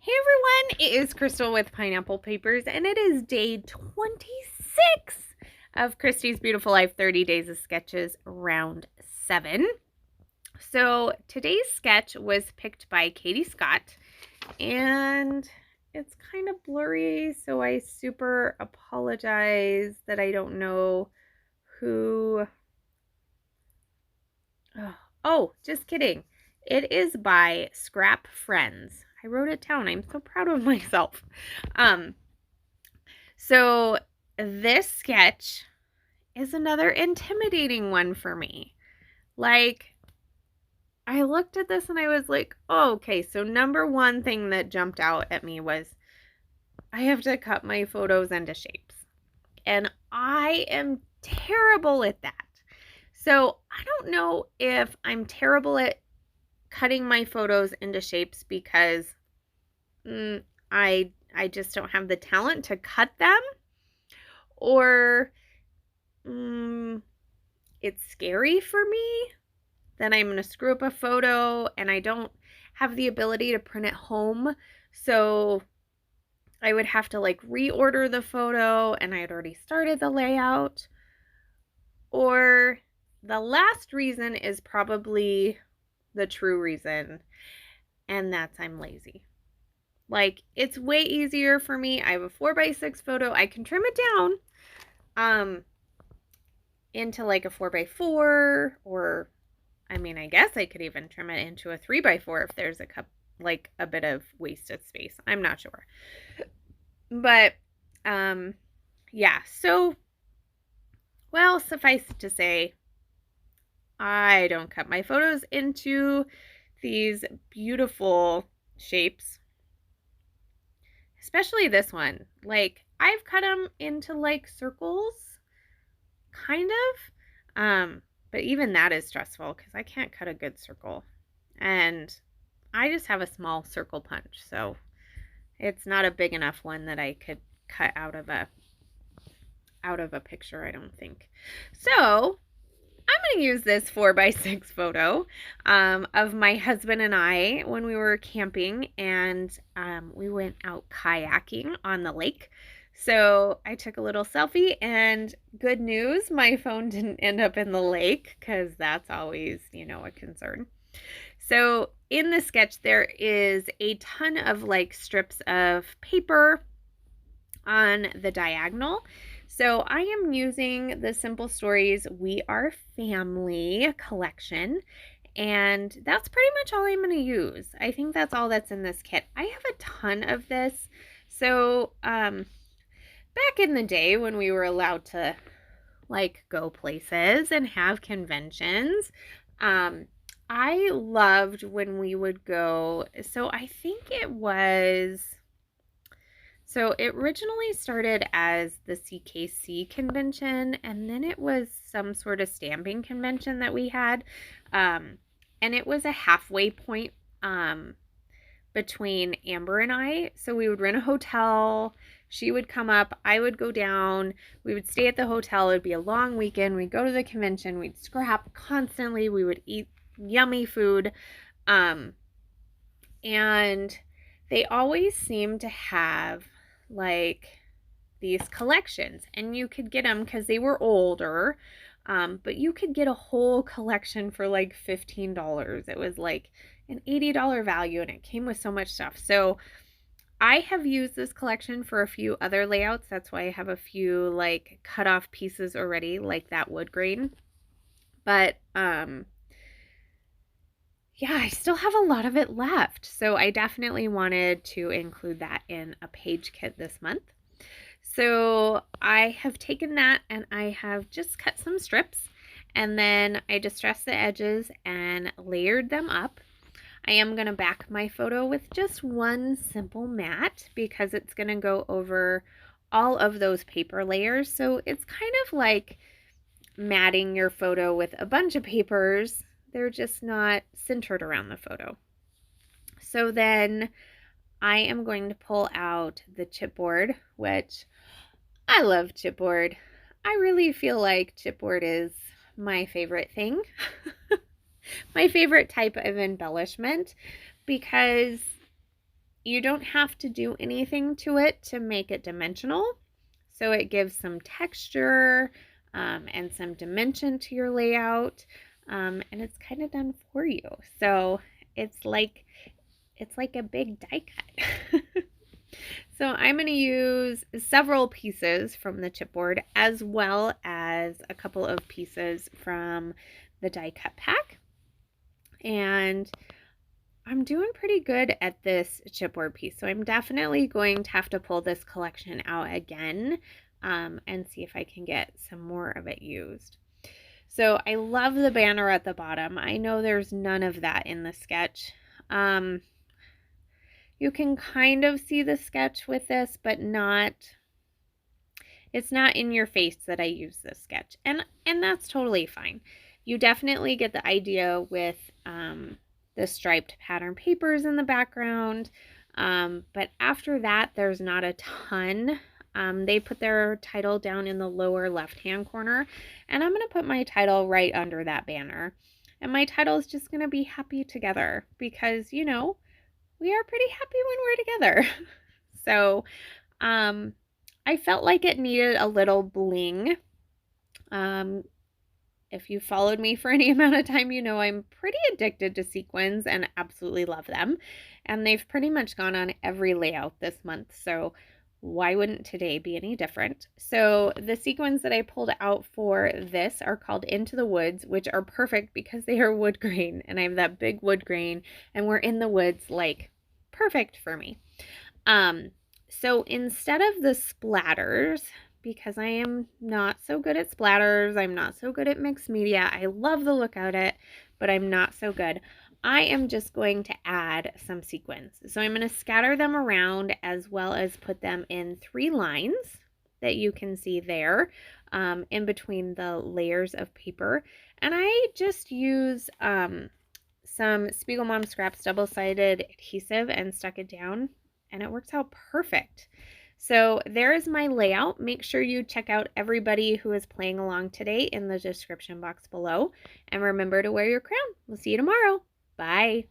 Hey everyone, it is Crystal with Pineapple Papers, and it is day 26 of Christy's Beautiful Life 30 Days of Sketches, round 7. So today's sketch was picked by Katie Scott, and it's kind of blurry, so I super apologize that I don't know who. Oh, just kidding. It is by Scrap Friends. I wrote it down. I'm so proud of myself. Um, so this sketch is another intimidating one for me. Like, I looked at this and I was like, oh, okay, so number one thing that jumped out at me was I have to cut my photos into shapes. And I am terrible at that. So I don't know if I'm terrible at cutting my photos into shapes because I just don't have the talent to cut them, or it's scary for me that I'm going to screw up a photo and I don't have the ability to print it home. So I would have to like reorder the photo and I had already started the layout. Or the last reason is probably the true reason, and that's I'm lazy. Like, it's way easier for me. I have a 4x6 photo. I can trim it down into like a 4x4, or I mean, I guess I could even trim it into a 3x4 if there's a bit of wasted space. I'm not sure. But yeah, so well, suffice it to say, I don't cut my photos into these beautiful shapes. Especially this one. Like, I've cut them into like circles, kind of. But even that is stressful because I can't cut a good circle. And I just have a small circle punch, so it's not a big enough one that I could cut out of a picture, I don't think. So I'm going to use this 4x6 photo of my husband and I when we were camping, and we went out kayaking on the lake. So I took a little selfie, and good news, my phone didn't end up in the lake because that's always, a concern. So in the sketch, there is a ton of like strips of paper on the diagonal. So I am using the Simple Stories We Are Family collection, and that's pretty much all I'm going to use. I think that's all that's in this kit. I have a ton of this. So back in the day when we were allowed to like go places and have conventions, I loved when we would go. So I think it originally started as the CKC convention, and then it was some sort of stamping convention that we had. And it was a halfway point between Amber and I. So we would rent a hotel. She would come up. I would go down. We would stay at the hotel. It would be a long weekend. We'd go to the convention. We'd scrap constantly. We would eat yummy food. And they always seemed to have like these collections, and you could get them because they were older, but you could get a whole collection for like $15. It was like an $80 value, and it came with so much stuff. So I have used this collection for a few other layouts. That's why I have a few like cut off pieces already, like that wood grain. But yeah, I still have a lot of it left. So I definitely wanted to include that in a page kit this month. So I have taken that and I have just cut some strips, and then I distressed the edges and layered them up. I am going to back my photo with just one simple mat because it's going to go over all of those paper layers. So it's kind of like matting your photo with a bunch of papers. They're just not centered around the photo. So then I am going to pull out the chipboard, which I love chipboard. I really feel like chipboard is my favorite thing. My favorite type of embellishment, because You don't have to do anything to it to make it dimensional. So it gives some texture and some dimension to your layout. And it's kind of done for you. So it's like a big die cut. So I'm going to use several pieces from the chipboard as well as a couple of pieces from the die cut pack. And I'm doing pretty good at this chipboard piece, so I'm definitely going to have to pull this collection out again and see if I can get some more of it used. So I love the banner at the bottom. I know there's none of that in the sketch. You can kind of see the sketch with this, but it's not in your face that I use this sketch. And that's totally fine. You definitely get the idea with the striped pattern papers in the background. But after that, there's not a ton. They put their title down in the lower left-hand corner, and I'm going to put my title right under that banner. And my title is just going to be Happy Together because, you know, we are pretty happy when we're together. So I felt like it needed a little bling. If you followed me for any amount of time, you know I'm pretty addicted to sequins and absolutely love them. And they've pretty much gone on every layout this month. So why wouldn't today be any different? So the sequins that I pulled out for this are called Into the Woods, which are perfect because they are wood grain. And I have that big wood grain and we're in the woods, like perfect for me. So instead of the splatters, because I am not so good at splatters, I'm not so good at mixed media, I love the look of it, but I'm not so good, I am just going to add some sequins. So I'm going to scatter them around as well as put them in 3 lines that you can see there in between the layers of paper. And I just use some Spiegel Mom Scraps double-sided adhesive and stuck it down, and it works out perfect. So there is my layout. Make sure you check out everybody who is playing along today in the description box below. And remember to wear your crown. We'll see you tomorrow. Bye.